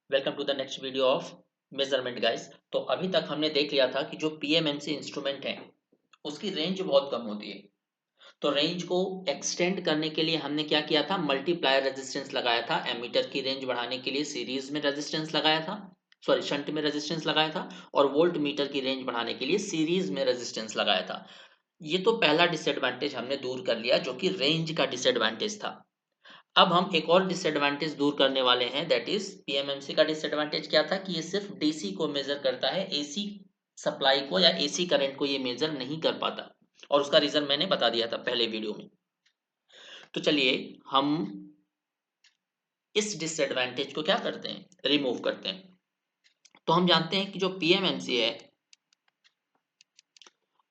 Welcome to the next video of measurement guys. तो अभी तक हमने देख लिया था कि जो पीएमएमसी इंस्ट्रूमेंट है उसकी रेंज बहुत कम होती है। तो रेंज को एक्सटेंड करने के लिए हमने क्या किया था, मल्टीप्लायर रेजिस्टेंस लगाया था। एमीटर की रेंज बढ़ाने के लिए सीरीज में रेजिस्टेंस लगाया था, सॉरी शंट में रेजिस्टेंस लगाया था। और वोल्ट मीटर की रेंज बढ़ाने के लिए सीरीज में रेजिस्टेंस लगाया था। ये तो पहला डिसएडवांटेज हमने दूर कर लिया जो कि रेंज का डिसएडवांटेज था। अब हम एक और डिसएडवांटेज दूर करने वाले हैं, दैट इज पीएमएमसी का डिसएडवांटेज क्या था कि ये सिर्फ डीसी को मेजर करता है, एसी सप्लाई को या एसी करंट को ये मेजर नहीं कर पाता। और उसका रीजन मैंने बता दिया था पहले वीडियो में। तो चलिए हम इस डिसएडवांटेज को क्या करते हैं, रिमूव करते हैं। तो हम जानते हैं कि जो पीएमएमसी है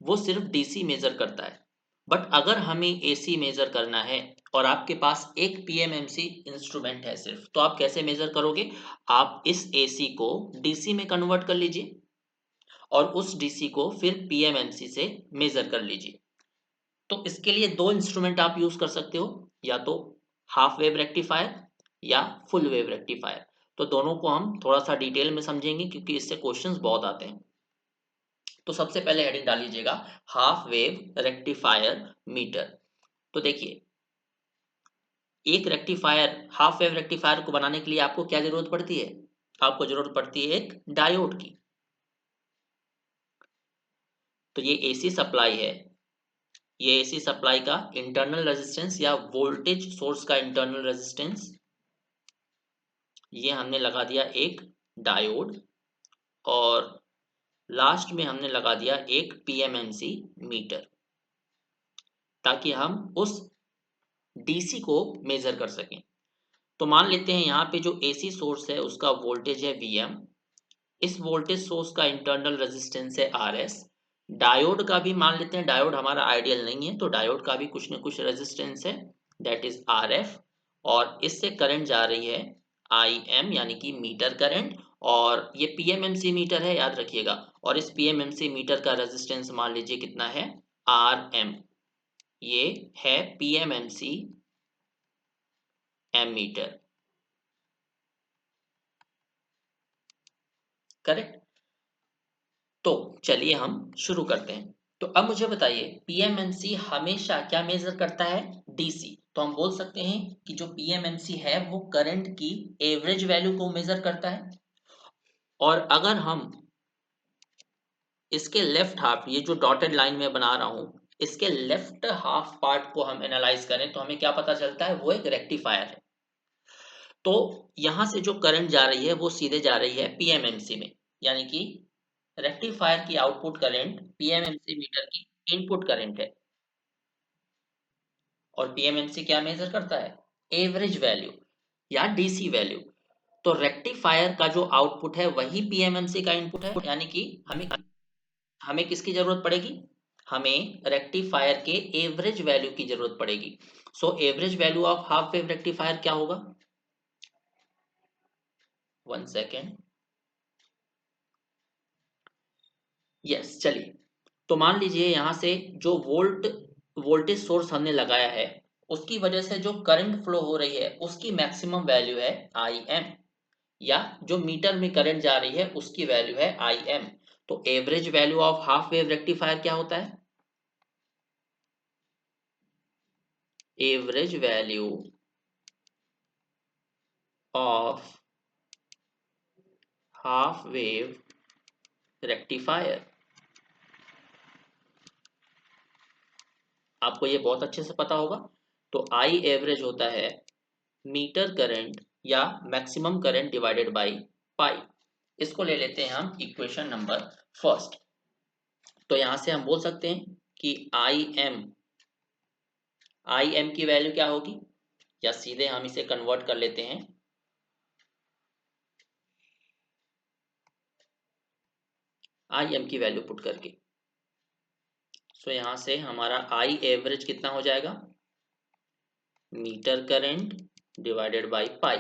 वो सिर्फ डीसी मेजर करता है, बट अगर हमें एसी मेजर करना है और आपके पास एक पीएमएमसी इंस्ट्रूमेंट है सिर्फ, तो आप कैसे मेजर करोगे? आप इस एसी को डीसी में कन्वर्ट कर लीजिए और उस डीसी को फिर पीएमएमसी से मेजर कर लीजिए। तो इसके लिए दो इंस्ट्रूमेंट आप यूज कर सकते हो, या तो हाफ वेव रेक्टिफायर या फुल वेव रेक्टिफायर। तो दोनों को हम थोड़ा सा डिटेल में समझेंगे क्योंकि इससे क्वेश्चंस बहुत आते हैं। तो सबसे पहले हेडिंग डाल लीजिएगा हाफ वेव रेक्टिफायर मीटर। तो देखिए, एक रेक्टिफायर, हाफ वेव रेक्टिफायर को बनाने के लिए आपको क्या जरूरत पड़ती है? आपको जरूरत पड़ती है एक डायोड की। तो ये एसी सप्लाई है, ये एसी सप्लाई का इंटरनल रेजिस्टेंस या वोल्टेज सोर्स का इंटरनल रेजिस्टेंस, ये हमने लगा दिया एक डायोड। और लास्ट में हमने लगा दिया एक पीएमएमसी मीटर, ताकि हम उस डीसी को मेजर कर सकें। तो मान लेते हैं यहाँ पे जो एसी सोर्स है उसका वोल्टेज है वीएम, इस वोल्टेज सोर्स का इंटरनल रेजिस्टेंस है आरएस। डायोड का भी मान लेते हैं, डायोड हमारा आइडियल नहीं है तो डायोड का भी कुछ न कुछ रेजिस्टेंस है, दैट इज आरएफ। और इससे करंट जा रही है आई एम, यानी कि मीटर करंट। और ये पीएमएमसी मीटर है, याद रखिएगा। और इस पीएमएमसी मीटर का रेजिस्टेंस मान लीजिए कितना है, आर एम। ये है पीएमएमसी एमीटर, करेक्ट। तो चलिए हम शुरू करते हैं। तो अब मुझे बताइए, पीएमएमसी हमेशा क्या मेजर करता है? डीसी। तो हम बोल सकते हैं कि जो पीएमएमसी है वो करंट की एवरेज वैल्यू को मेजर करता है। और अगर हम इसके लेफ्ट हाफ, ये जो डॉटेड लाइन में बना रहा हूं, इसके लेफ्ट हाफ पार्ट को हम एनालाइज करें तो हमें क्या पता चलता है, वो एक रेक्टिफायर है। तो यहां से जो करंट जा रही है वो सीधे जा रही है पीएमएमसी में, यानी कि रेक्टिफायर की आउटपुट करंट पीएमएमसी मीटर की इनपुट करंट है। और पीएमएमसी क्या मेजर करता है? एवरेज वैल्यू या डीसी वैल्यू। तो रेक्टिफायर का जो आउटपुट है वही पीएमएमसी का इनपुट है, यानी कि हमें हमें किसकी जरूरत पड़ेगी? हमें रेक्टिफायर के एवरेज वैल्यू की जरूरत पड़ेगी। सो average value of half wave rectifier क्या होगा? वन सेकेंड, यस चलिए। तो मान लीजिए यहाँ से जो वोल्टेज सोर्स हमने लगाया है उसकी वजह से जो करंट फ्लो हो रही है उसकी मैक्सिमम वैल्यू है आई एम, या जो मीटर में करंट जा रही है उसकी वैल्यू है आई एम। तो average value of half wave rectifier क्या होता है? Average value of half wave rectifier, आपको ये बहुत अच्छे से पता होगा। तो आई एवरेज होता है मीटर करंट या मैक्सिमम करंट डिवाइडेड बाई पाई। इसको ले लेते हैं हम इक्वेशन नंबर फर्स्ट। तो यहां से हम बोल सकते हैं कि आई एम की वैल्यू क्या होगी, या सीधे हम इसे कन्वर्ट कर लेते हैं। आई एम की वैल्यू पुट करके, सो यहां से हमारा आई एवरेज कितना हो जाएगा, meter current divided by pi.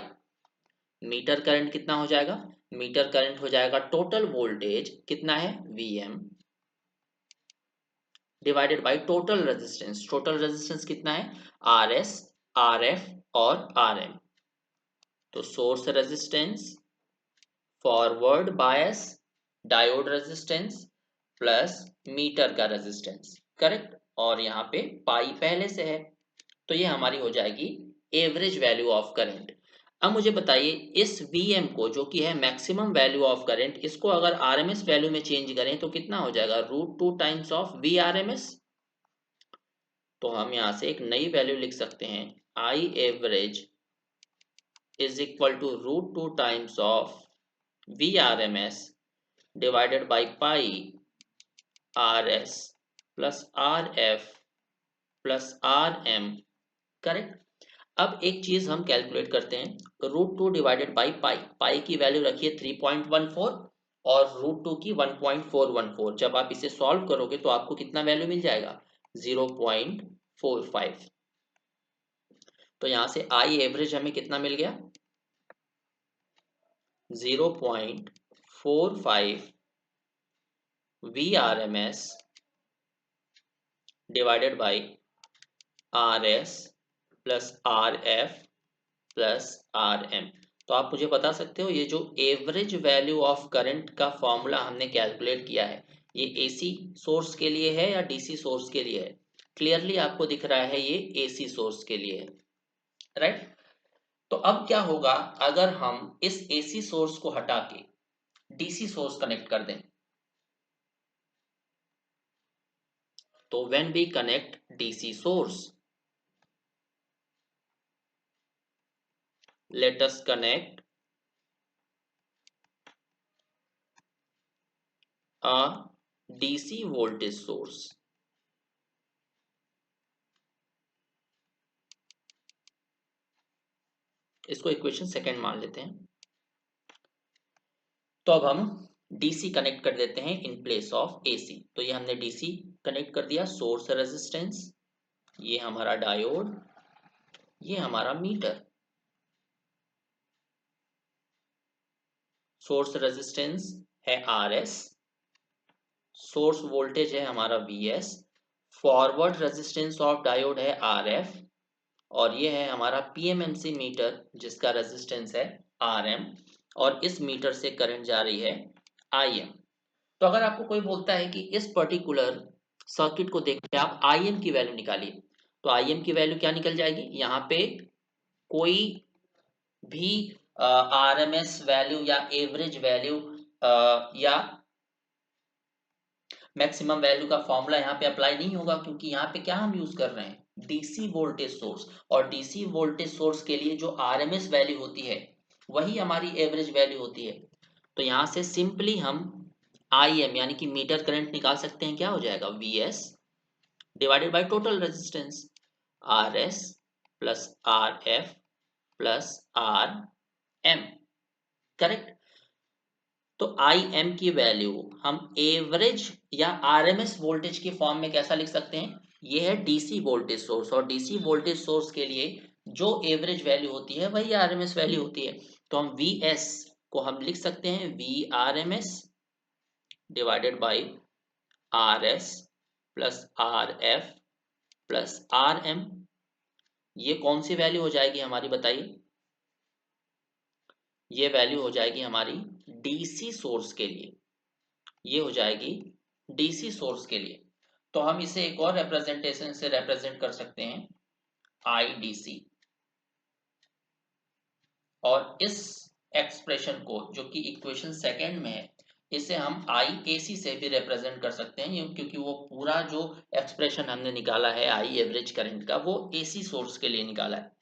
Meter current कितना हो जाएगा? मीटर करंट हो जाएगा टोटल वोल्टेज कितना है, VM, divided by total resistance. Total resistance कितना है, आर एस, आर एफ और आर एम। तो source resistance forward bias diode resistance plus meter का रेजिस्टेंस, करेक्ट। और यहाँ पे पाई पहले से है, तो ये हमारी हो जाएगी एवरेज वैल्यू ऑफ करंट। अब मुझे बताइए इस Vm को, जो कि है मैक्सिमम वैल्यू ऑफ करंट, इसको अगर RMS वैल्यू में चेंज करें तो कितना हो जाएगा, √2 टाइम्स ऑफ VRMS। तो हम यहाँ से एक नई वैल्यू लिख सकते हैं, I average is equal to √2 times of VRMS divided by pi RS plus RF plus RM, correct. अब एक चीज हम कैलकुलेट करते हैं, √2 डिवाइडेड बाई पाई, पाई की वैल्यू रखिए 3.14 और √2 की 1.414। जब आप इसे सॉल्व करोगे तो आपको कितना वैल्यू मिल जाएगा, 0.45। तो यहां से आई एवरेज हमें कितना मिल गया, 0.45 VRMS divided by RS plus RF plus RM। तो आप मुझे बता सकते हो ये जो एवरेज वैल्यू ऑफ करंट का फॉर्मूला हमने कैलकुलेट किया है, ये AC सोर्स के लिए है या DC सोर्स के लिए है। क्लियरली आपको दिख रहा है ये AC सोर्स के लिए है, राइट। तो अब क्या होगा अगर हम इस AC सोर्स को हटा के DC सोर्स कनेक्ट कर दें, तो when we connect DC source, let us connect a DC voltage source। इसको इक्वेशन सेकंड मान लेते हैं। तो अब हम DC कनेक्ट कर देते हैं इन प्लेस ऑफ AC। तो ये हमने DC कनेक्ट कर दिया, सोर्स रेजिस्टेंस, ये हमारा डायोड, ये हमारा मीटर। सोर्स रेजिस्टेंस है RS, सोर्स वोल्टेज है हमारा VS, forward resistance of diode है RF, और ये है हमारा PMMC मीटर जिसका रेजिस्टेंस है RM, और इस मीटर से करंट जा रही है IM। तो अगर आपको कोई बोलता है कि इस पर्टिकुलर सर्किट को देख के आप IM की वैल्यू निकालिए, तो IM की वैल्यू क्या निकल जाएगी, यहाँ पे कोई भी RMS वैल्यू या एवरेज वैल्यू या मैक्सिमम वैल्यू का फॉर्मूला यहाँ पे अप्लाई नहीं होगा, क्योंकि यहाँ पे क्या हम यूज कर रहे हैं, DC वोल्टेज सोर्स। और DC वोल्टेज सोर्स के लिए जो RMS वैल्यू होती है वही हमारी एवरेज वैल्यू होती है। तो यहाँ से सिंपली हम IM यानी कि मीटर करंट निकाल सकते हैं, क्या हो जाएगा, VS divided by total resistance, RS plus RF plus RM, correct. तो IM की वैल्यू हम एवरेज या RMS वोल्टेज के फॉर्म में कैसा लिख सकते हैं, ये है DC वोल्टेज सोर्स, और DC वोल्टेज सोर्स के लिए जो एवरेज वैल्यू होती है वही RMS वैल्यू होती है। तो हम VS को हम लिख सकते हैं VRMS divided by RS plus RF plus RM। ये कौन सी वैल्यू हो जाएगी हमारी, बताइए। ये वैल्यू हो जाएगी हमारी DC सोर्स के लिए, ये हो जाएगी DC सोर्स के लिए। तो हम इसे एक और रिप्रेजेंटेशन से रिप्रेजेंट कर सकते हैं, IDC। और इस एक्सप्रेशन को जो कि इक्वेशन सेकंड में है, इसे हम IAC से भी रिप्रेजेंट कर सकते हैं, क्योंकि वो पूरा जो एक्सप्रेशन हमने निकाला है I एवरेज करंट का, वो AC सोर्स के लिए निकाला है।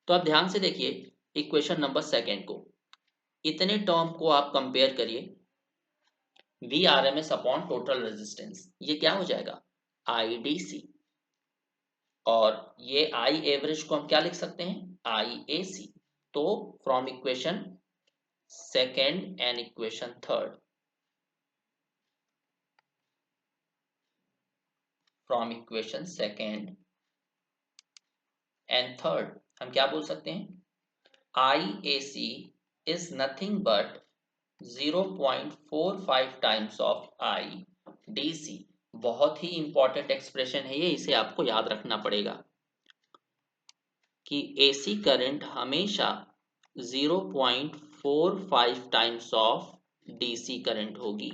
तो आप ध्यान से देखिए इक्वेशन नंबर सेकंड को, इतने टर्म को आप कंपेयर करिए, VRMS अपॉन टोटल रेजिस्टेंस, ये क्या हो जाएगा, IDC। और ये I एवरेज को हम क्या लिख सकते हैं, IAC। तो from equation second and equation third, from equation second and third हम क्या बोल सकते हैं, IAC is nothing but 0.45 times of IDC। बहुत ही इंपॉर्टेंट एक्सप्रेशन है ये, इसे आपको याद रखना पड़ेगा कि AC करंट हमेशा 0.45 टाइम्स ऑफ डीसी करंट होगी।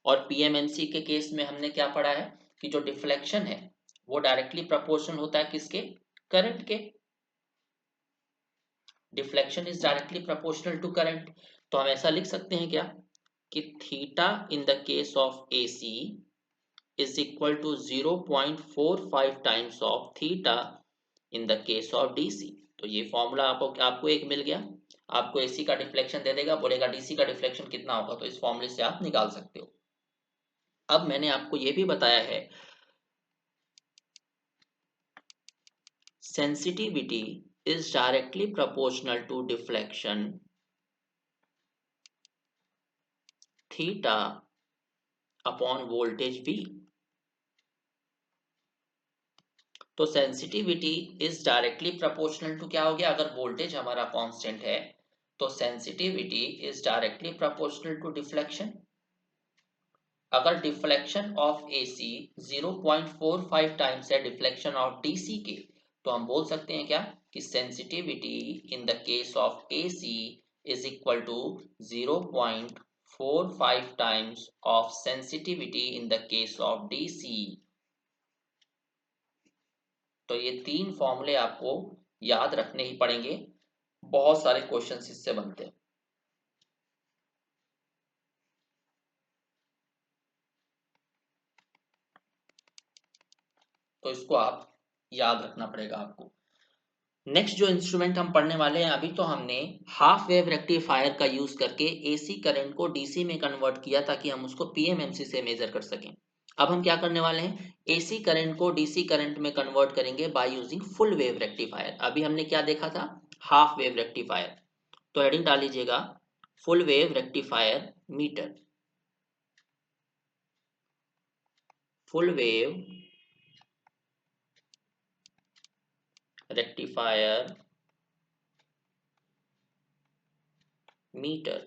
और पीएमएमसी के केस में हमने क्या पढ़ा है कि जो डिफ्लेक्शन है वो डायरेक्टली प्रोपोर्शनल होता है किसके? करंट के। Deflection is directly proportional to current. तो हम ऐसा लिख सकते हैं क्या कि theta in the case of AC is equal to 0.45 times of theta in the case of DC. तो ये फॉर्मूला आपको एक मिल गया। आपको एसी का डिफ्लेक्शन दे देगा, बोलेगा डीसी का डिफ्लेक्शन कितना होगा, तो इस फॉर्मूले से आप निकाल सकते हो। अब मैंने आपको ये भी बताया है sensitivity is directly proportional to deflection theta upon voltage V। तो sensitivity is directly proportional to क्या हो गया? अगर वोल्टेज हमारा कांस्टेंट है तो sensitivity is directly proportional to deflection. अगर डिफ्लेक्शन ऑफ एसी 0.45 टाइम्स है डिफ्लेक्शन ऑफ डीसी के, तो हम बोल सकते हैं क्या कि sensitivity in the case of AC is equal to 0.45 times of sensitivity in the case of DC. तो ये तीन फॉर्मूले आपको याद रखने ही पड़ेंगे, बहुत सारे क्वेश्चंस इससे बनते हैं। तो इसको आप याद रखना पड़ेगा आपको। नेक्स्ट जो इंस्ट्रूमेंट हम पढ़ने वाले हैं, अभी तो हमने हाफ वेव रेक्टिफायर का यूज करके एसी करंट को डीसी में कन्वर्ट किया ताकि हम उसको पीएमएमसी से मेजर कर सकें। अब हम क्या करने वाले हैं, एसी करंट को डीसी करंट में कन्वर्ट करेंगे by using full wave rectifier. अभी हमने क्या देखा था? Half wave rectifier. तो हेडिंग डाल लीजिएगा full wave rectifier meter. Full wave rectifier meter.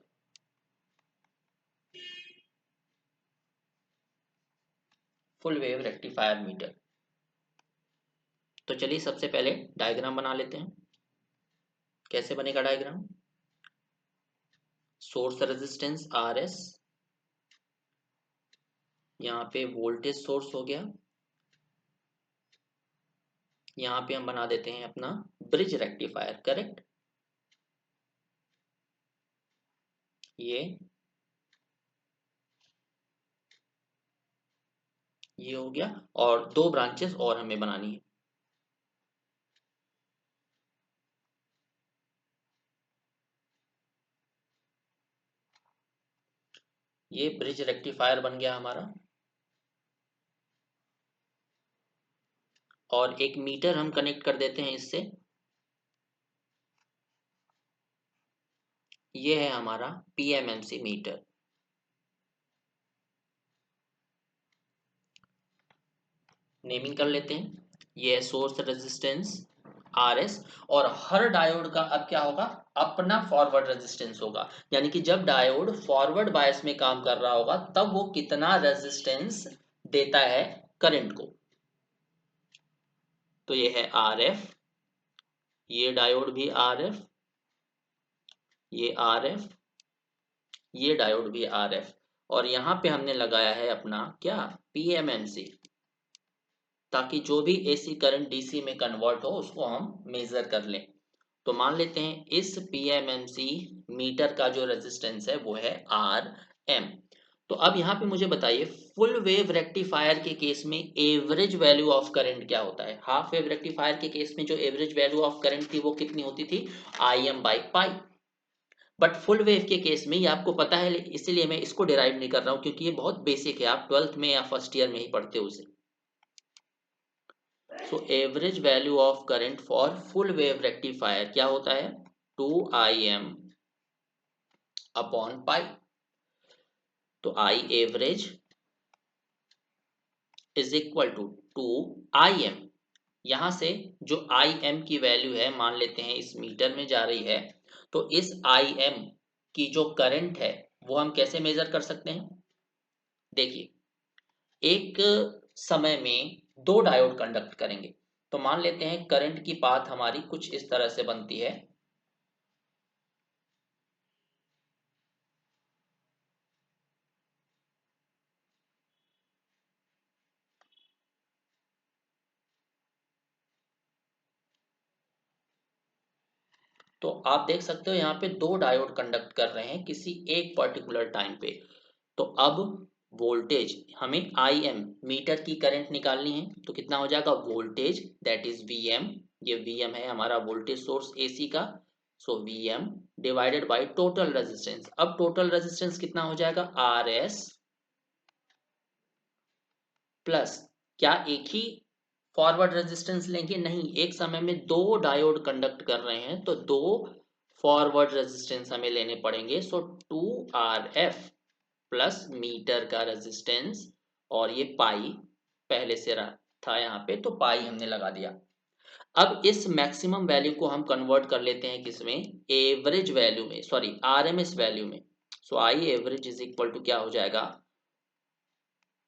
Full wave rectifier meter. तो चलिए सबसे पहले डायग्राम बना लेते हैं। कैसे बनेगा diagram? Source resistance R S, यहाँ पे वोल्टेज सोर्स हो गया, यहाँ पे हम बना देते हैं अपना ब्रिज रेक्टिफायर। करेक्ट। ये हो गया, और दो ब्रांचेस और हमें बनानी है। ये ब्रिज रेक्टिफायर बन गया हमारा, और एक मीटर हम कनेक्ट कर देते हैं इससे। ये है हमारा पीएमएमसी मीटर। नेमिंग कर लेते हैं। ये है सोर्स रेजिस्टेंस आर एस, और हर डायोड का अब क्या होगा? अपना फॉरवर्ड रेजिस्टेंस होगा। यानी कि जब डायोड फॉरवर्ड बायस में काम कर रहा होगा तब वो कितना रेजिस्टेंस देता है करंट को। तो ये है आर एफ, ये डायोड भी आर एफ, ये आर एफ, ये डायोड भी आर एफ, और यहां पे हमने लगाया है अपना क्या? पीएमएमसी, ताकि जो भी एसी करंट डीसी में कन्वर्ट हो उसको हम मेजर कर लें। तो मान लेते हैं इस पीएमएमसी मीटर का जो रेजिस्टेंस है वो है आर एम। तो अब यहाँ पे मुझे बताइए फुल वेव रेक्टिफायर के केस में एवरेज वैल्यू ऑफ करंट क्या होता है? हाफ वेव रेक्टिफायर के केस में जो एवरेज वैल्यू ऑफ करंट थी वो कितनी होती थी? I am by pi. But full wave के केस में ये आपको पता है, इसीलिए मैं इसको डिराइव नहीं कर रहा हूं, क्योंकि ये बहुत बेसिक है, आप 12th में या फर्स्ट ईयर में ही पढ़ते हो उसे। So average value of current for full wave rectifier क्या होता है? 2Im upon pi. तो I average is equal to 2Im। यहां से जो Im की वैल्यू है मान लेते हैं इस मीटर में जा रही है, तो इस Im की जो करंट है वो हम कैसे मेजर कर सकते हैं? देखिए, एक समय में दो डायोड कंडक्ट करेंगे। तो मान लेते हैं करंट की पाथ हमारी कुछ इस तरह से बनती है। तो आप देख सकते हो यहाँ पे दो डायोड कंडक्ट कर रहे हैं किसी एक पर्टिकुलर टाइम पे। तो अब वोल्टेज हमें आई एम, मीटर की करंट निकालनी है, तो कितना हो जाएगा voltage that is V M, ये वी एम है हमारा वोल्टेज सोर्स एसी का, so V M divided by total resistance. अब टोटल रेजिस्टेंस कितना हो जाएगा आर एस प्लस, क्या एक ही फॉरवर्ड रेजिस्टेंस लेंगे, नहीं, एक समय में दो डायोड कंडक्ट कर रहे हैं तो दो फॉरवर्ड रेजिस्टेंस हमें लेने पड़ेंगे, सो 2RF प्लस मीटर का रेजिस्टेंस, और ये पाई पहले से था यहाँ पे, तो पाई हमने लगा दिया। अब इस मैक्सिमम वैल्यू को हम कन्वर्ट कर लेते हैं किसमें, एवरेज वैल्यू में, सॉरी आरएमएस वैल्यू में। So I average is equal to क्या हो जाएगा,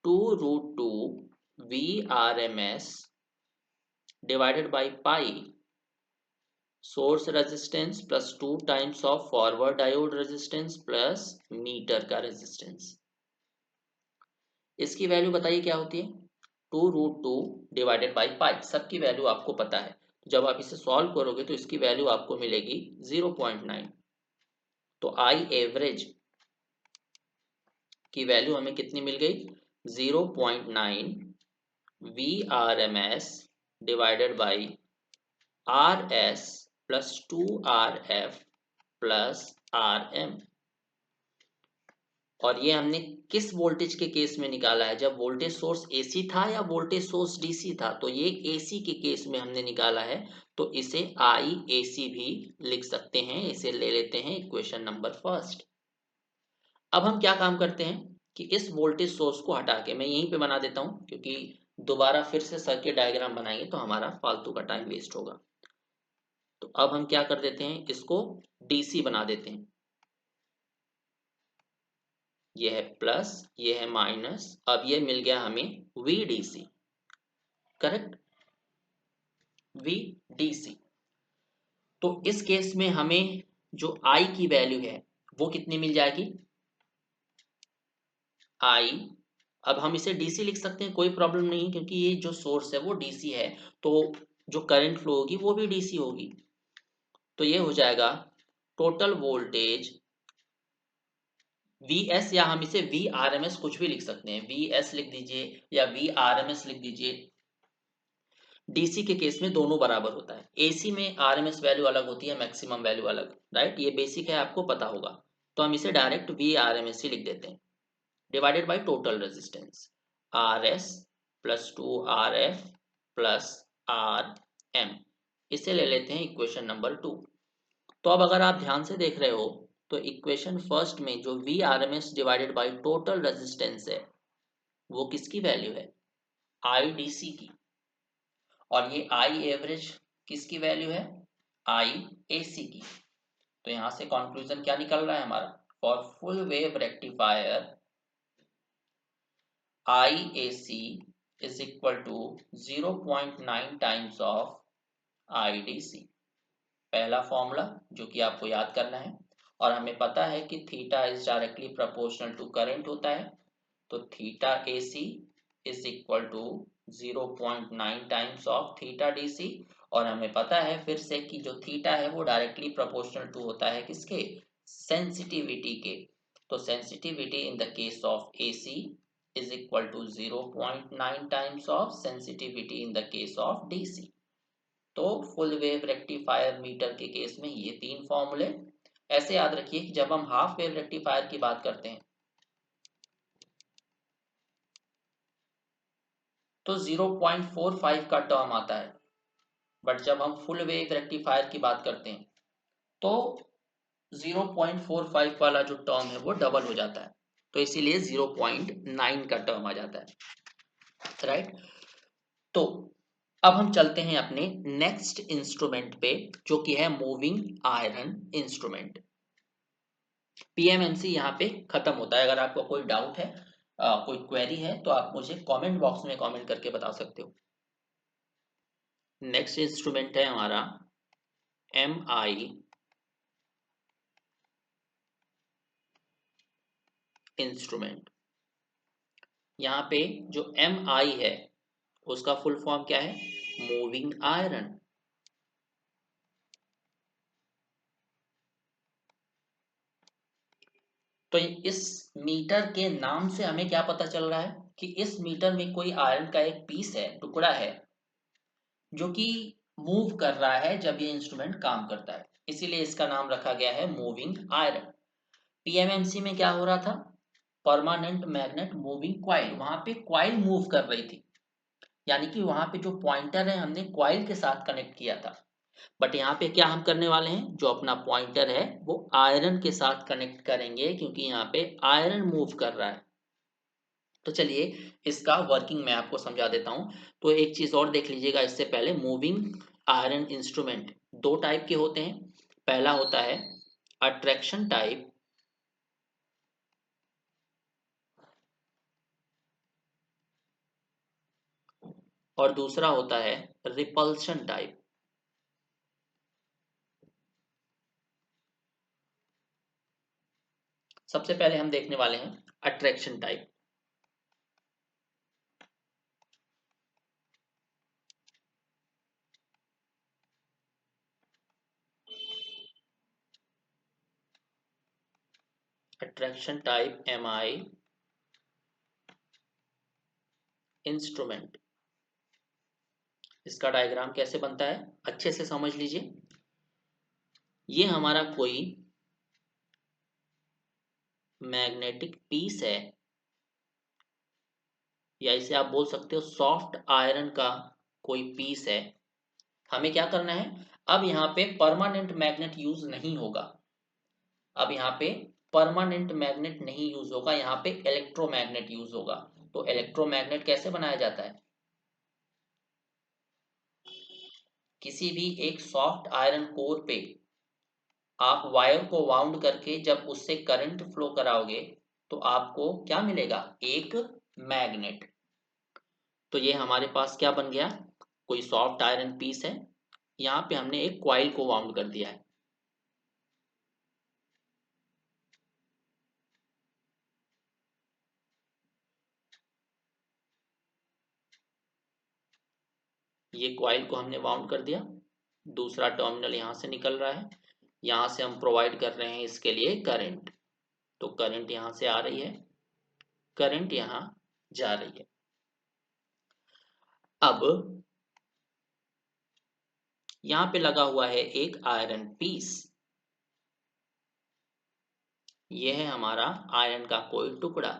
2√2 VRMS divided by pi source resistance plus 2 times of forward diode resistance plus meter का रेजिस्टेंस। इसकी वैल्यू बताइए क्या होती है, 2√2 डिवाइडेड बाई पाई, सबकी वैल्यू आपको पता है। जब आप इसे सॉल्व करोगे तो इसकी वैल्यू आपको मिलेगी 0.9। तो आई एवरेज की वैल्यू हमें कितनी मिल गई, 0.9 VRMS divided by RS plus 2RF plus RM। और ये हमने किस वोल्टेज के केस में निकाला है, जब वोल्टेज सोर्स एसी था या वोल्टेज सोर्स डीसी था, तो ये एसी के केस में हमने निकाला है, तो इसे आई एसी भी लिख सकते हैं। इसे ले लेते हैं इक्वेशन नंबर फर्स्ट। अब हम क्या काम करते हैं कि इस वोल्टेज सोर्स को हटा के, मैं यहीं पे बना देता हूं क्योंकि दोबारा फिर से सर्किट डायग्राम बनाएंगे तो हमारा फालतू का टाइम वेस्ट होगा। तो अब हम क्या कर देते हैं, इसको डीसी बना देते हैं। ये है प्लस, ये है माइनस, अब ये मिल गया हमें VDC, करेक्ट, VDC। तो इस केस में हमें जो I की वैल्यू है वो कितनी मिल जाएगी, I, अब हम इसे DC लिख सकते हैं, कोई प्रॉब्लम नहीं, क्योंकि ये जो सोर्स है वो DC है, तो जो करंट फ्लो होगी वो भी DC होगी। तो ये हो जाएगा टोटल वोल्टेज VS, या हम इसे VRMS कुछ भी लिख सकते हैं, VS लिख दीजिए या VRMS लिख दीजिए। डीसी के केस में दोनों बराबर होता है, एसी में आरएमएस वैल्यू अलग होती है, मैक्सिमम वैल्यू अलग, राइट, ये बेसिक है, आपको पता होगा। तो हम इसे डायरेक्ट VRMS ही लिख देते हैं, divided by total resistance RS plus 2RF plus RM। इसे ले लेते हैं इक्वेशन नंबर 2। तो अब अगर आप ध्यान से देख रहे हो तो इक्वेशन फर्स्ट में जो VRMS divided by total resistance है वो किसकी वैल्यू है, IDC की, और ये आई एवरेज किसकी वैल्यू है, आई एसी की। तो यहां से कंक्लूजन क्या निकल रहा है हमारा, for full wave rectifier I AC is equal to 0.9 times of IDC। पहला फॉर्मूला जो कि आपको याद करना है, और हमें पता है कि theta is directly proportional to current होता है, तो theta AC is equal to 0.9 times of theta DC. और हमें पता है फिर से कि जो थीटा है वो डायरेक्टली प्रोपोर्शनल टू होता है किसके, सेंसिटिविटी के। तो sensitivity in the case of AC is equal to 0.9 times of sensitivity in the case of DC. तो फुल वेव रेक्टिफायर मीटर के केस में ये तीन फॉर्मूले। ऐसे याद रखिए कि जब हम हाफ वेव रेक्टिफायर की बात करते हैं तो 0.45 का टर्म आता है, बट जब हम फुल वेव रेक्टिफायर की बात करते हैं तो 0.45 वाला जो टर्म है वो डबल हो जाता है, तो इसीलिए 0.9 का टर्म आ जाता है, राइट। तो अब हम चलते हैं अपने नेक्स्ट इंस्ट्रूमेंट पे जो कि है मूविंग आयरन इंस्ट्रूमेंट। पीएमएमसी यहाँ पे खत्म होता है। अगर आपको कोई डाउट है, कोई क्वेरी है, तो आप मुझे कमेंट बॉक्स में कमेंट करके बता सकते हो। नेक्स्ट इंस्ट्रूमेंट है हमारा MI इंस्ट्रूमेंट। यहाँ पे जो MI है उसका फुल फॉर्म क्या है, मूविंग आयरन। तो इस मीटर के नाम से हमें क्या पता चल रहा है कि इस मीटर में कोई आयरन का एक पीस है, टुकड़ा है, जो कि मूव कर रहा है जब ये इंस्ट्रूमेंट काम करता है, इसीलिए इसका नाम रखा गया है मूविंग आयरन। पीएमएमसी में क्या हो रहा था, परमानेंट मैग्नेट मूविंग क्वाइल, वहां पे क्वाइल मूव कर रही थी, यानी कि वहां पे जो पॉइंटर है हमने क्वाइल के साथ कनेक्ट किया था। बट यहाँ पे क्या हम करने वाले हैं, जो अपना पॉइंटर है वो आयरन के साथ कनेक्ट करेंगे, क्योंकि यहाँ पे आयरन मूव कर रहा है। तो चलिए इसका वर्किंग मैं आपको समझा देता हूँ। तो एक चीज और देख लीजिएगा इससे पहले, मूविंग आयरन इंस्ट्रूमेंट दो टाइप के होते हैं। पहला होता है अट्रैक्शन टाइप, और दूसरा होता है रिपल्शन टाइप। सबसे पहले हम देखने वाले हैं attraction type. Attraction type MI instrument, इसका डायग्राम कैसे बनता है अच्छे से समझ लीजिए। ये हमारा कोई मैग्नेटिक पीस है, या इसे आप बोल सकते हो सॉफ्ट आयरन का कोई पीस है। हमें क्या करना है, अब यहाँ पे परमानेंट मैग्नेट यूज नहीं होगा, अब यहाँ पे परमानेंट मैग्नेट नहीं यूज होगा, यहाँ पे इलेक्ट्रोमैग्नेट यूज होगा। तो इलेक्ट्रोमैग्नेट कैसे बनाया जाता है, किसी भी एक सॉफ्ट आयरन कोर पे आप वायर को वाउंड करके जब उससे करंट फ्लो कराओगे तो आपको क्या मिलेगा, एक मैग्नेट। तो ये हमारे पास क्या बन गया, कोई सॉफ्ट आयरन पीस है, यहाँ पे हमने एक क्वाइल को वाउंड कर दिया है। ये क्वाइल को हमने वाउंड कर दिया, दूसरा टर्मिनल यहाँ से निकल रहा है, यहाँ से हम प्रोवाइड कर रहे हैं इसके लिए करंट। तो करंट यहाँ से आ रही है, करंट यहाँ जा रही है। अब यहाँ पे लगा हुआ है एक आयरन पीस, यह है हमारा आयरन का कोई टुकड़ा।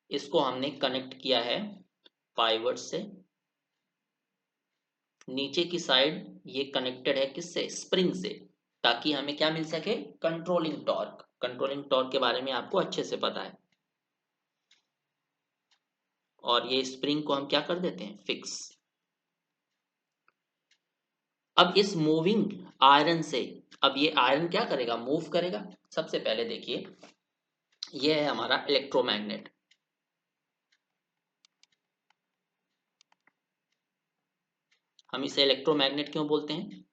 इसको हमने कनेक्ट किया है पाइवट से, नीचे की साइड ये कनेक्टेड है किससे, स्प्रिंग से, ताकि हमें क्या मिल सके, कंट्रोलिंग टॉर्क। कंट्रोलिंग टॉर्क के बारे में आपको अच्छे से पता है। और ये स्प्रिंग को हम क्या कर देते हैं, फिक्स। अब इस मूविंग आयरन से, अब ये आयरन क्या करेगा, मूव करेगा। सबसे पहले देखिए, ये है हमारा इलेक्ट्रोमैग्नेट। हम इसे इलेक्ट्रोमैग्नेट क्यों बोलते हैं,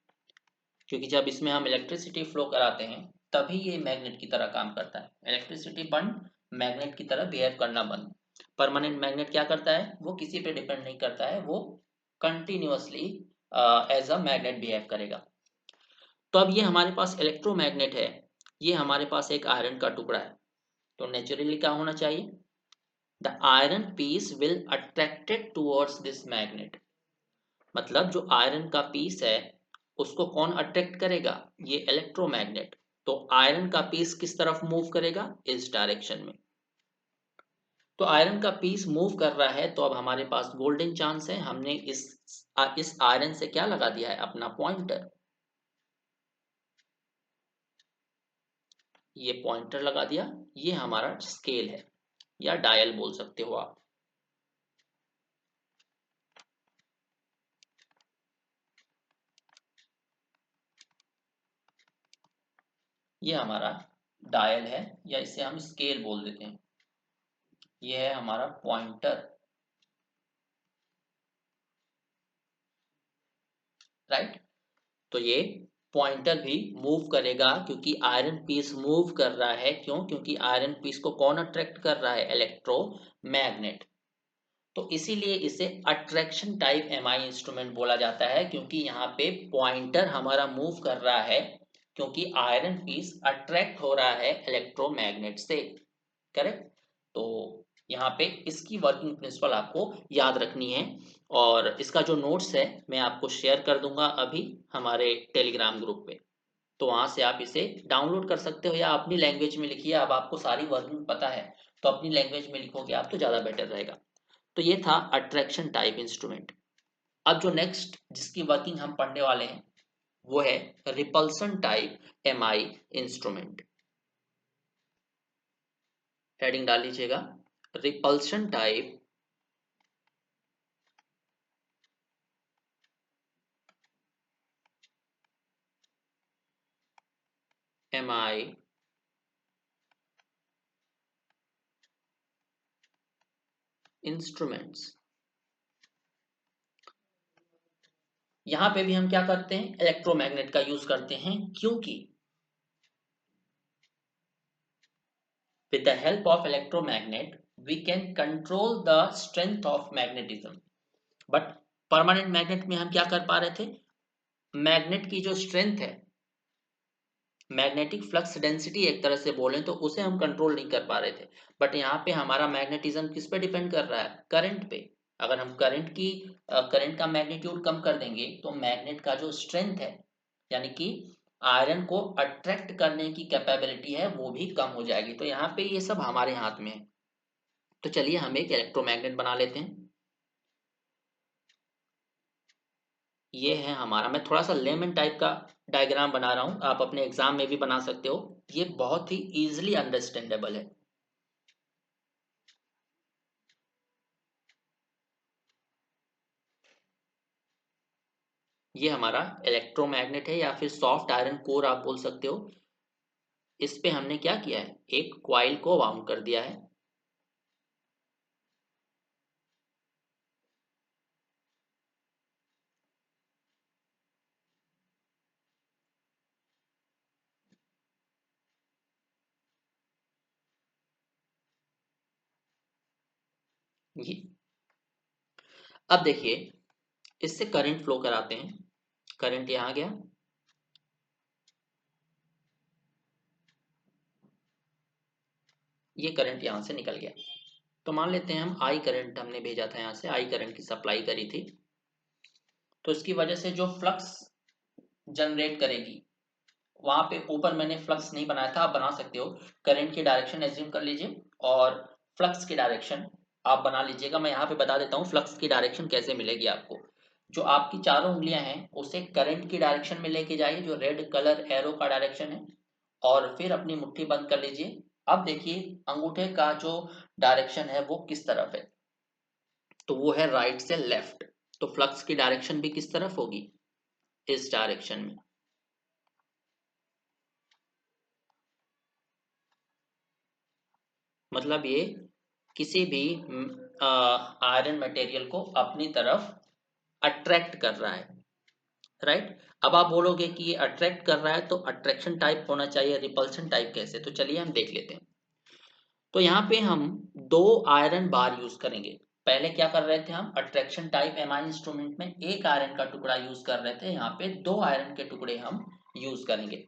क्योंकि जब इसमें हम इलेक्ट्रिसिटी फ्लो कराते हैं तभी ये मैग्नेट की तरह काम करता है। इलेक्ट्रिसिटी बंद, मैग्नेट की तरह बिहेव करना बंद। परमानेंट मैग्नेट क्या करता है, वो किसी पे डिपेंड नहीं करता है, वो continuously as a magnet behave करेगा। तो अब ये हमारे पास इलेक्ट्रोमैग्नेट है, ये हमारे पास एक आयरन का टुकड़ा है। तो नेचुरली क्या होना चाहिए, the iron piece will attracted towards this magnet. मतलब जो आयरन का पीस है उसको कौन अट्रैक्ट करेगा, ये इलेक्ट्रोमैग्नेट। तो आयरन का पीस किस तरफ मूव करेगा, इस डायरेक्शन में। तो आयरन का पीस मूव कर रहा है, तो अब हमारे पास गोल्डन चांस है, हमने इस आयरन से क्या लगा दिया है, अपना पॉइंटर। ये पॉइंटर लगा दिया, ये हमारा स्केल है या डायल बोल सकते हो आप। ये हमारा डायल है, या इसे हम स्केल बोल देते हैं। ये है हमारा पॉइंटर, राइट। तो ये पॉइंटर भी मूव करेगा, क्योंकि आयरन पीस मूव कर रहा है। क्यों, क्योंकि आयरन पीस को कौन अट्रैक्ट कर रहा है, इलेक्ट्रोमैग्नेट। तो इसीलिए इसे अट्रैक्शन टाइप एमआई इंस्ट्रूमेंट बोला जाता है, क्योंकि यहाँ पे पॉइंटर हमारा मूव कर रहा है, क्योंकि आयरन पीस अट्रैक्ट हो रहा है इलेक्ट्रोमैग्नेट से, करेक्ट। तो यहाँ पे इसकी वर्किंग प्रिंसिपल आपको याद रखनी है, और इसका जो नोट्स है मैं आपको शेयर कर दूंगा अभी हमारे टेलीग्राम ग्रुप पे, तो वहां से आप इसे डाउनलोड कर सकते हो या अपनी लैंग्वेज में लिखिए। अब आपको सारी वर्किंग पता है तो अपनी लैंग्वेज में लिखोगे आप तो ज़्यादा बेटर रहेगा। तो ये था अट्रैक्शन टाइप इंस्ट्रूमेंट। अब जो नेक्स्ट जिसकी वर्किंग हम पढ़ने वाले हैं वो है repulsion type MI instrument. Heading डाल लीजिएगा, रिपल्शन टाइप एमआई इंस्ट्रूमेंट्स। यहां पे भी हम क्या करते हैं, इलेक्ट्रोमैग्नेट का यूज करते हैं, क्योंकि with the help of electromagnet we can control the strength of magnetism। But permanent magnet में हम क्या कर पा रहे थे, मैग्नेट की जो स्ट्रेंथ है, मैग्नेटिक फ्लक्स डेंसिटी एक तरह से बोलें तो उसे हम कंट्रोल नहीं कर पा रहे थे। बट यहाँ पे हमारा मैग्नेटिज्म किस पे डिपेंड कर रहा है, करंट पे। अगर हम करंट का मैग्नीट्यूड कम कर देंगे तो मैग्नेट का जो स्ट्रेंथ है, यानी कि आयरन को अट्रैक्ट करने की कैपेबिलिटी है, वो भी कम हो जाएगी। तो यहाँ पे ये सब हमारे हाथ में है। तो चलिए हम एक इलेक्ट्रोमैग्नेट बना लेते हैं। ये है हमारा, मैं थोड़ा सा लेमन टाइप का डायग्राम बना रहा हूँ, आप अपने एग्जाम में भी बना सकते हो, ये बहुत ही इजीली अंडरस्टैंडेबल है। ये हमारा इलेक्ट्रोमैग्नेट है या फिर सॉफ्ट आयरन कोर आप बोल सकते हो। इस पे हमने क्या किया है, एक क्वाइल को वाउंड कर दिया है। ये अब देखिए, इससे करंट फ्लो कराते हैं। करंट यहाँ गया, ये करंट यहाँ से निकल गया। तो मान लेते हैं हम आई करंट हमने भेजा था, यहाँ से आई करंट की सप्लाई करी थी। तो इसकी वजह से जो फ्लक्स जनरेट करेगी, वहां पे ऊपर मैंने फ्लक्स नहीं बनाया था, आप बना सकते हो। करंट की डायरेक्शन एज्यूम कर लीजिए और फ्लक्स की डायरेक्शन आप बना लीजिएगा। मैं यहाँ पे बता देता हूँ फ्लक्स की डायरेक्शन कैसे मिलेगी आपको। जो आपकी चारों उंगलियां हैं उसे करंट की डायरेक्शन में लेके जाइए, जो रेड कलर एरो का डायरेक्शन है, और फिर अपनी मुट्ठी बंद कर लीजिए। अब देखिए अंगूठे का जो डायरेक्शन है वो किस तरफ है, तो वो है राइट से लेफ्ट। तो फ्लक्स की डायरेक्शन भी किस तरफ होगी, इस डायरेक्शन में। मतलब ये किसी भी आयरन मटेरियल को अपनी तरफ अट्रैक्ट कर रहा है, राइट। अब आप बोलोगे कि ये अट्रैक्ट कर रहा है तो अट्रैक्शन टाइप होना चाहिए, रिपल्शन टाइप कैसे, तो चलिए हम देख लेते हैं। तो यहाँ पे हम दो आयरन बार यूज करेंगे। पहले क्या कर रहे थे हम, अट्रैक्शन टाइप एमआई इंस्ट्रूमेंट में एक आयरन का टुकड़ा यूज कर रहे थे, यहाँ पे दो आयरन के टुकड़े हम यूज करेंगे।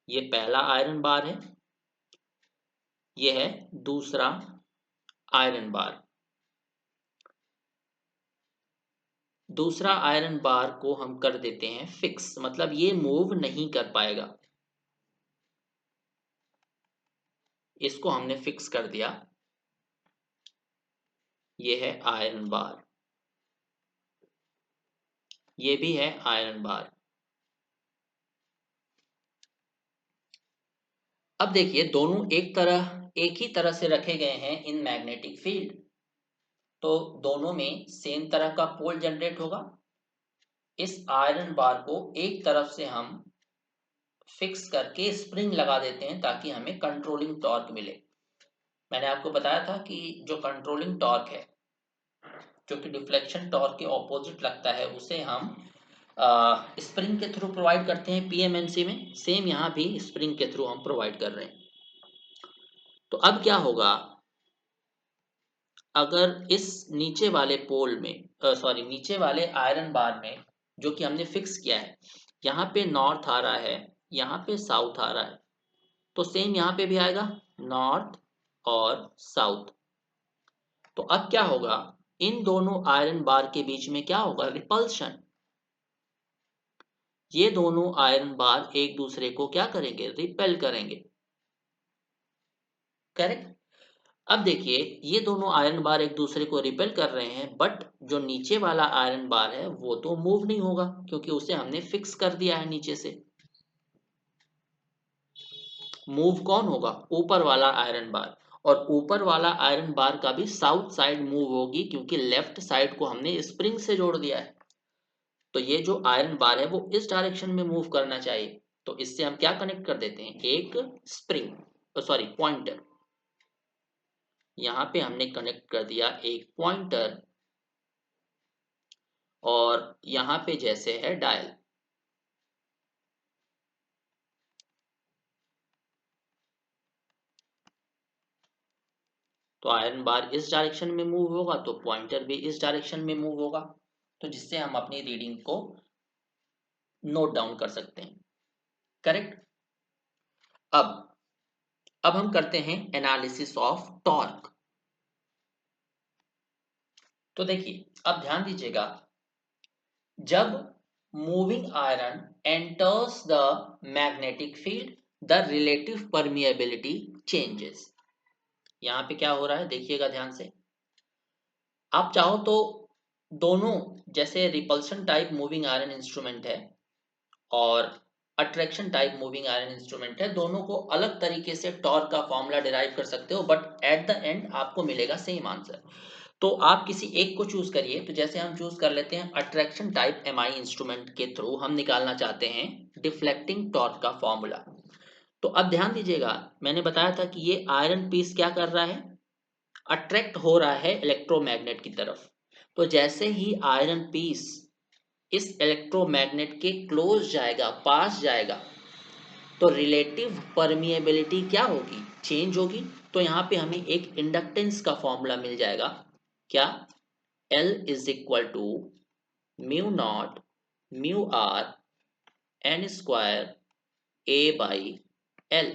ये पहला आयरन बार है, ये है दूसरा आयरन बार। दूसरा आयरन बार को हम कर देते हैं फिक्स, मतलब ये मूव नहीं कर पाएगा। इसको हमने फिक्स कर दिया, ये है आयरन बार, ये भी है आयरन बार। अब देखिए दोनों एक ही तरह से रखे गए हैं इन मैग्नेटिक फील्ड, तो दोनों में सेम तरह का पोल जनरेट होगा। इस आयरन बार को एक तरफ से हम फिक्स करके स्प्रिंग लगा देते हैं ताकि हमें कंट्रोलिंग टॉर्क मिले। मैंने आपको बताया था कि जो कंट्रोलिंग टॉर्क है, जो कि डिफ्लेक्शन टॉर्क के ऑपोजिट लगता है, उसे हम स्प्रिंग के थ्रू प्रोवाइड करते हैं पीएमएमसी में। सेम यहाँ भी स्प्रिंग के थ्रू हम प्रोवाइड कर रहे हैं। तो अब क्या होगा, अगर इस नीचे वाले पोल में, सॉरी नीचे वाले आयरन बार में जो कि हमने फिक्स किया है। यहाँ पे नॉर्थ आ रहा है, यहाँ पे साउथ आ रहा है, तो सेम यहाँ पे भी आएगा नॉर्थ और साउथ। तो अब क्या होगा, इन दोनों आयरन बार के बीच में क्या होगा, रिपल्शन। ये दोनों आयरन बार एक दूसरे को क्या करेंगे, रिपेल करेंगे। करेक्ट। अब देखिए ये दोनों आयरन बार एक दूसरे को रिपेल कर रहे हैं, बट जो नीचे वाला आयरन बार है वो तो मूव नहीं होगा, क्योंकि उसे हमने फिक्स कर दिया है नीचे से। मूव कौन होगा, ऊपर वाला आयरन बार। और ऊपर वाला आयरन बार का भी साउथ साइड मूव होगी, क्योंकि लेफ्ट साइड को हमने स्प्रिंग से जोड़ दिया है। तो ये जो आयरन बार है वो इस डायरेक्शन में मूव करना चाहिए। तो इससे हम क्या कनेक्ट कर देते हैं, एक स्प्रिंग, सॉरी पॉइंटर। यहाँ पे हमने कनेक्ट कर दिया एक पॉइंटर, और यहाँ पे जैसे है डायल। तो आयरन बार इस डायरेक्शन में मूव होगा तो पॉइंटर भी इस डायरेक्शन में मूव होगा, तो जिससे हम अपनी रीडिंग को नोट डाउन कर सकते हैं। करेक्ट। अब हम करते हैं एनालिसिस ऑफ टॉर्क। तो देखिए अब ध्यान दीजिएगा, जब moving iron enters the magnetic field the relative permeability changes. यहां पे क्या हो रहा है देखिएगा ध्यान से। आप चाहो तो दोनों, जैसे repulsion type moving iron instrument है और attraction type moving iron instrument है, दोनों को अलग तरीके से टॉर्क का फॉर्मूला डिराइव कर सकते हो, बट एट द एंड आपको मिलेगा सेम आंसर। तो आप किसी एक को चूज करिए। तो जैसे हम चूज कर लेते हैं अट्रैक्शन टाइप एमआई इंस्ट्रूमेंट के थ्रू हम निकालना चाहते हैं डिफ्लेक्टिंग टॉर्क का फॉर्मूला। तो अब ध्यान दीजिएगा, मैंने बताया था कि ये आयरन पीस क्या कर रहा है, अट्रैक्ट हो रहा है इलेक्ट्रोमैग्नेट की तरफ। तो जैसे ही आयरन पीस इस इलेक्ट्रोमैग्नेट के क्लोज जाएगा, पास जाएगा, तो रिलेटिव परमिएबिलिटी क्या होगी, चेंज होगी। तो यहाँ पे हमें एक इंडक्टेंस का फॉर्मूला मिल जाएगा, क्या, L is equal to mu naught mu R N square A by L.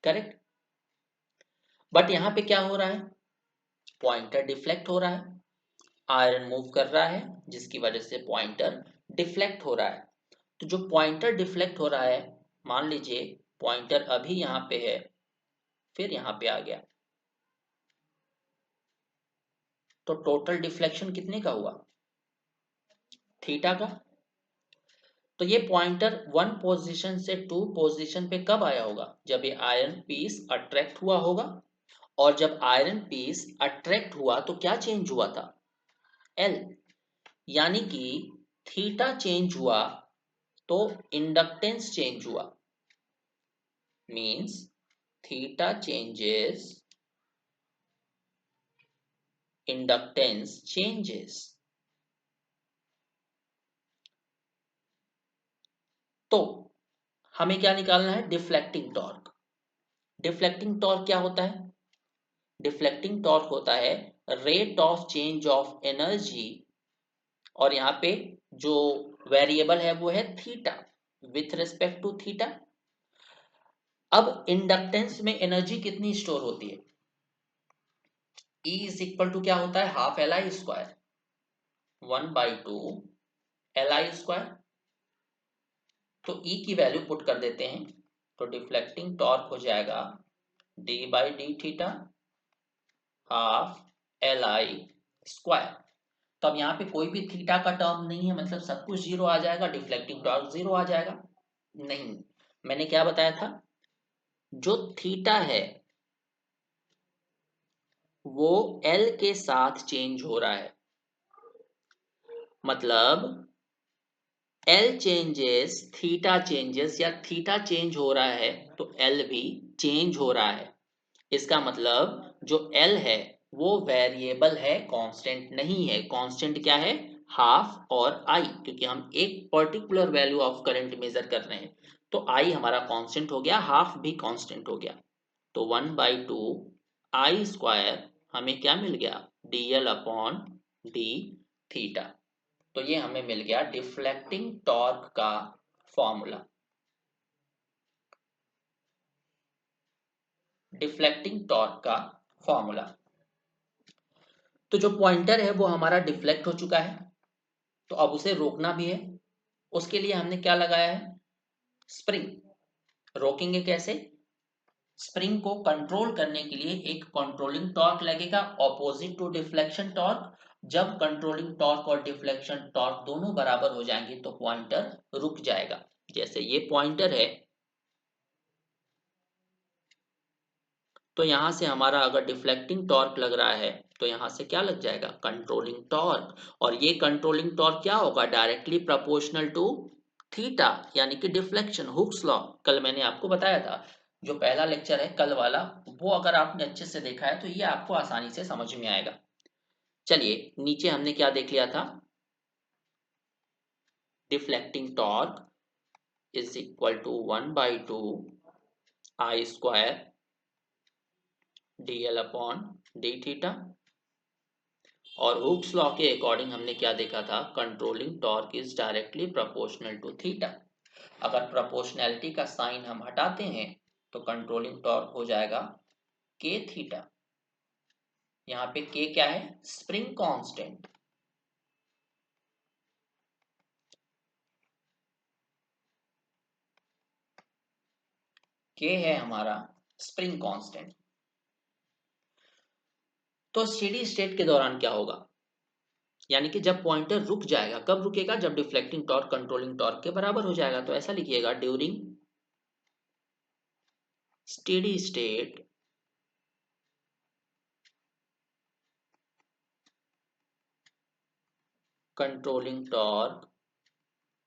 Correct. But यहाँ पे क्या हो रहा है, पॉइंटर डिफ्लेक्ट हो रहा है, आयरन मूव कर रहा है, जिसकी वजह से पॉइंटर डिफ्लेक्ट हो रहा है। तो जो पॉइंटर डिफ्लेक्ट हो रहा है, मान लीजिए पॉइंटर अभी यहाँ पे है, फिर यहाँ पे आ गया, तो टोटल डिफ्लेक्शन कितने का हुआ, थीटा का। तो ये पॉइंटर वन पोजीशन से टू पोजीशन पे कब आया होगा, जब ये आयरन पीस अट्रैक्ट हुआ होगा। और जब आयरन पीस अट्रैक्ट हुआ तो क्या चेंज हुआ था, एल। यानी कि थीटा चेंज हुआ तो इंडक्टेंस चेंज हुआ, means theta changes, inductance changes. तो हमें क्या निकालना है, डिफ्लेक्टिंग टॉर्क। डिफ्लेक्टिंग टॉर्क क्या होता है, डिफ्लेक्टिंग टॉर्क होता है rate of change of energy, और यहाँ पे जो वेरिएबल है वो है theta, with respect to theta. अब इंडक्टेंस में एनर्जी कितनी स्टोर होती है, E इज इक्वल टू क्या होता है, half L I square, 1/2 L I square. तो E की वैल्यू पुट कर देते हैं, तो डिफ्लेक्टिंग टॉर्क हो जाएगा d/d theta half L I square. तो अब यहाँ पे कोई भी थीटा का टर्म नहीं है, मतलब सब कुछ जीरो आ जाएगा, डिफ्लेक्टिंग टॉर्क जीरो आ जाएगा। नहीं, मैंने क्या बताया था, जो थीटा है वो एल के साथ चेंज हो रहा है, मतलब एल चेंजेस थीटा चेंजेस, या थीटा चेंज हो रहा है तो एल भी चेंज हो रहा है। इसका मतलब जो एल है वो वेरिएबल है, कांस्टेंट नहीं है। कांस्टेंट क्या है, हाफ और आई, क्योंकि हम एक particular value of current measure कर रहे हैं। तो आई हमारा कांस्टेंट हो गया, हाफ भी कांस्टेंट हो गया। तो 1/2 आई स्क्वायर हमें क्या मिल गया, D L upon D theta. तो ये हमें मिल गया डिफ्लेक्टिंग टॉर्क का फॉर्मूला। डिफ्लेक्टिंग टॉर्क का फॉर्मूला। तो जो पॉइंटर है वो हमारा डिफ्लेक्ट हो चुका है, तो अब उसे रोकना भी है। उसके लिए हमने क्या लगाया है? स्प्रिंग। रोकेंगे कैसे? स्प्रिंग को कंट्रोल करने के लिए एक कंट्रोलिंग टॉर्क लगेगा ऑपोजिट टू डिफ्लेक्शन टॉर्क। जब कंट्रोलिंग टॉर्क और डिफ्लेक्शन टॉर्क दोनों बराबर हो जाएंगे तो पॉइंटर रुक जाएगा। जैसे ये पॉइंटर है, तो यहां से हमारा अगर डिफ्लेक्टिंग टॉर्क लग रहा है तो यहां से क्या लग जाएगा? Controlling torque. और ये कंट्रोलिंग टॉर्क क्या होगा? डायरेक्टली प्रोपोर्शनल टू थीटा, यानी कि डिफ्लेक्शन, हुक्स लॉ। कल मैंने आपको बताया था, जो पहला लेक्चर है कल वाला, वो अगर आपने अच्छे से देखा है तो ये आपको आसानी से समझ में आएगा। चलिए नीचे हमने क्या देख लिया था? Deflecting torque is equal to 1/2 I square D L upon D theta. और हुक्स लॉ के अकॉर्डिंग हमने क्या देखा था? Controlling torque is directly proportional to theta. अगर प्रोपोर्शनैलिटी का साइन हम हटाते हैं तो कंट्रोलिंग टॉर्क हो जाएगा के थीटा। यहाँ पे के क्या है? Spring constant. के है हमारा स्प्रिंग कांस्टेंट। तो स्टेडी स्टेट के दौरान क्या होगा? यानी कि जब पॉइंटर रुक जाएगा, कब रुकेगा? जब डिफ्लेक्टिंग टॉर्क कंट्रोलिंग टॉर्क के बराबर हो जाएगा। तो ऐसा लिखिएगा, during steady state controlling torque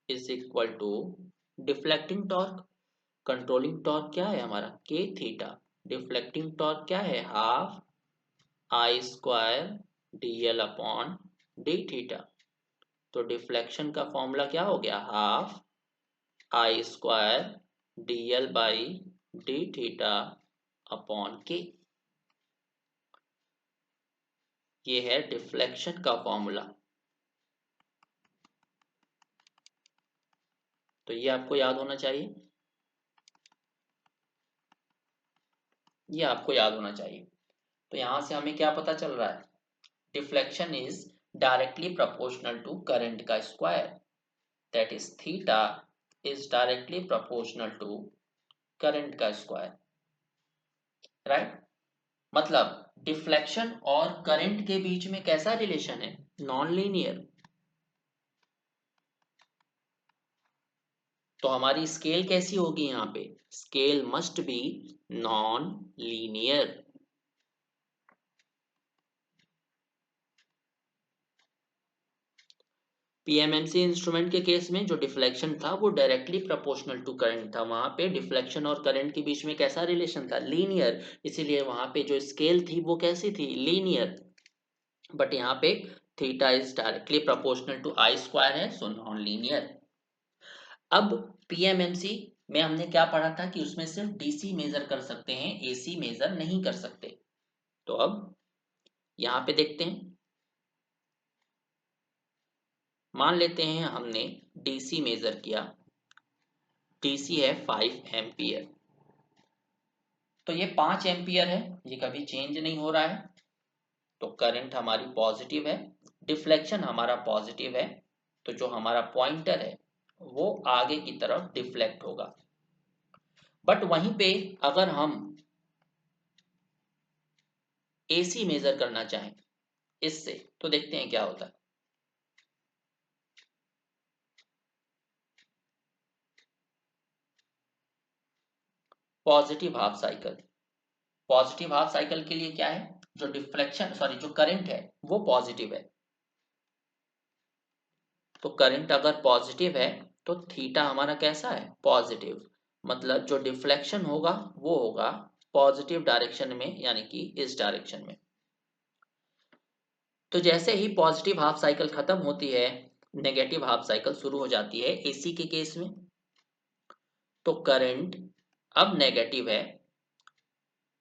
is equal to deflecting torque. Controlling torque क्या है हमारा? K theta. डिफ्लेक्टिंग टॉर्क क्या है? Half I square D L upon D theta. तो डिफ्लेक्शन का फॉर्मूला क्या हो गया? Half I square D L by D theta upon K. ये है डिफ्लेक्शन का फॉर्मूला। तो ये आपको याद होना चाहिए, ये आपको याद होना चाहिए। तो यहां से हमें क्या पता चल रहा है? Deflection is directly proportional to current का square, that is theta is directly proportional to current का स्क्वायर, राइट? मतलब डिफ्लेक्शन और करंट के बीच में कैसा रिलेशन है? Non linear. तो हमारी स्केल कैसी होगी? यहाँ पे scale must be non linear. PMMC instrument के केस में जो डिफ्लेक्शन था वो डायरेक्टली प्रोपोर्शनल टू करंट था। वहां पे डिफ्लेक्शन और करंट के बीच में कैसा रिलेशन था? लीनियर। इसीलिए वहां पे जो स्केल थी वो कैसी थी? लीनियर। बट यहाँ पे theta is directly proportional to I square है, सो नॉन लीनियर। अब पीएमएमसी में हमने क्या पढ़ा था कि उसमें सिर्फ डीसी मेजर कर सकते हैं, एसी मेजर नहीं कर सकते। तो अब यहाँ पे देखते हैं, मान लेते हैं हमने डीसी मेजर किया, डीसी है 5 एम्पियर। तो ये 5 एम्पियर है, ये कभी चेंज नहीं हो रहा है। तो करंट हमारी पॉजिटिव है, डिफ्लेक्शन हमारा पॉजिटिव है। तो जो हमारा पॉइंटर है वो आगे की तरफ डिफ्लेक्ट होगा। बट वहीं पे अगर हम एसी मेजर करना चाहें इससे, तो देखते हैं क्या होता है। Positive half cycle. Positive half cycle के लिए क्या है? जो डिफ्लेक्शन, सॉरी, जो करंट है वो पॉजिटिव है। तो करंट अगर पॉजिटिव है तो थीटा हमारा कैसा है? पॉजिटिव। मतलब जो डिफ्लेक्शन होगा वो होगा पॉजिटिव डायरेक्शन में, यानी कि इस डायरेक्शन में। तो जैसे ही पॉजिटिव हाफ साइकिल खत्म होती है, नेगेटिव हाफ साइकिल शुरू हो जाती है एसी के केस में। तो करंट अब नेगेटिव है,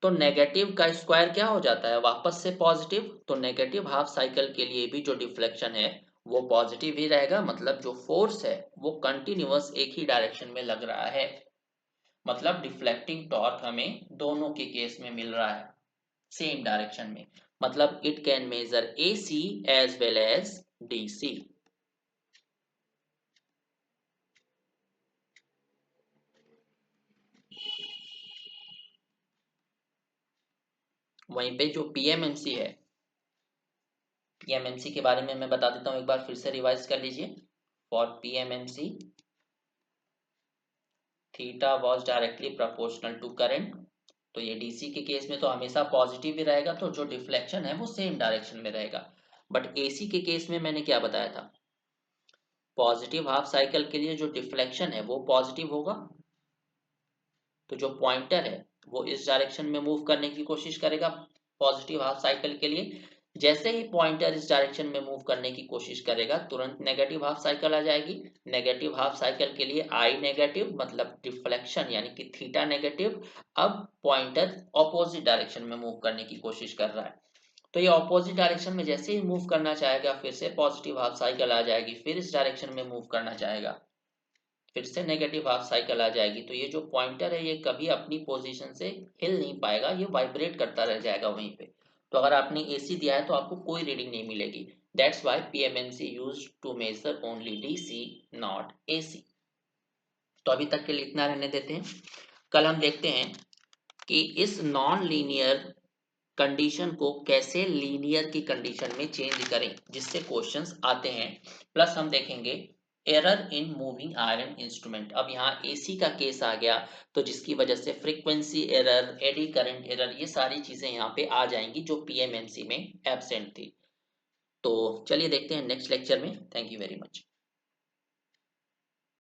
तो नेगेटिव का स्क्वायर क्या हो जाता है? वापस से पॉजिटिव। तो नेगेटिव हाफ साइकिल के लिए भी जो डिफ्लेक्शन है वो पॉजिटिव ही रहेगा, मतलब जो फोर्स है वो कंटिन्यूअस एक ही डायरेक्शन में लग रहा है, मतलब डिफ्लेक्टिंग टॉर्क हमें दोनों के केस में मिल रहा है सेम डायरेक्शन में, मतलब it can measure AC as well as DC। वहीं पे जो PMMC है, PMMC के बारे में मैं बता देता हूं, एक बार फिर से रिवाइज कर लीजिए। For PMMC theta was directly proportional to current, तो ये DC के केस में तो हमेशा पॉजिटिव ही रहेगा, तो जो डिफ्लेक्शन है वो सेम डायरेक्शन में रहेगा। बट AC के केस में मैंने क्या बताया था, पॉजिटिव हाफ साइकिल के लिए जो डिफ्लेक्शन है वो पॉजिटिव होगा, तो जो पॉइंटर है वो इस डायरेक्शन में मूव करने की कोशिश करेगा पॉजिटिव हाफ साइकिल के लिए। जैसे ही पॉइंटर इस डायरेक्शन में मूव करने की कोशिश करेगा तुरंत नेगेटिव हाफ साइकिल आ जाएगी। नेगेटिव हाफ साइकिल के लिए आई नेगेटिव, मतलब डिफ्लेक्शन यानी कि थीटा नेगेटिव। अब पॉइंटर ऑपोजिट डायरेक्शन में मूव करने की कोशिश कर रहा है, तो ये ऑपोजिट डायरेक्शन में जैसे ही मूव करना चाहेगा फिर से पॉजिटिव हाफ साइकिल आ जाएगी, फिर इस डायरेक्शन में मूव करना चाहेगा फिर से नेगेटिव हाफ साइकिल आ जाएगी। तो ये जो पॉइंटर है ये कभी अपनी पोजीशन से हिल नहीं पाएगा, ये वाइब्रेट करता रह जाएगा वहीं पे। तो अगर आपने AC दिया है तो आपको कोई रीडिंग नहीं मिलेगी। That's why PMMC used to measure only DC not AC। तो अभी तक के लिए इतना रहने देते हैं। कल हम देखते हैं कि इस नॉन लीनियर कंडीशन को कैसे लीनियर की कंडीशन में चेंज करें जिससे क्वेश्चंस आते हैं। प्लस हम देखेंगे error in moving iron instrument. अब यहाँ AC का केस आ गया, तो जिसकी वजह से frequency error, eddy current error, ये सारी चीजें यहाँ पे आ जाएंगी जो PMMC में एब्सेंट थी। तो चलिए देखते हैं नेक्स्ट लेक्चर में। Thank you very much.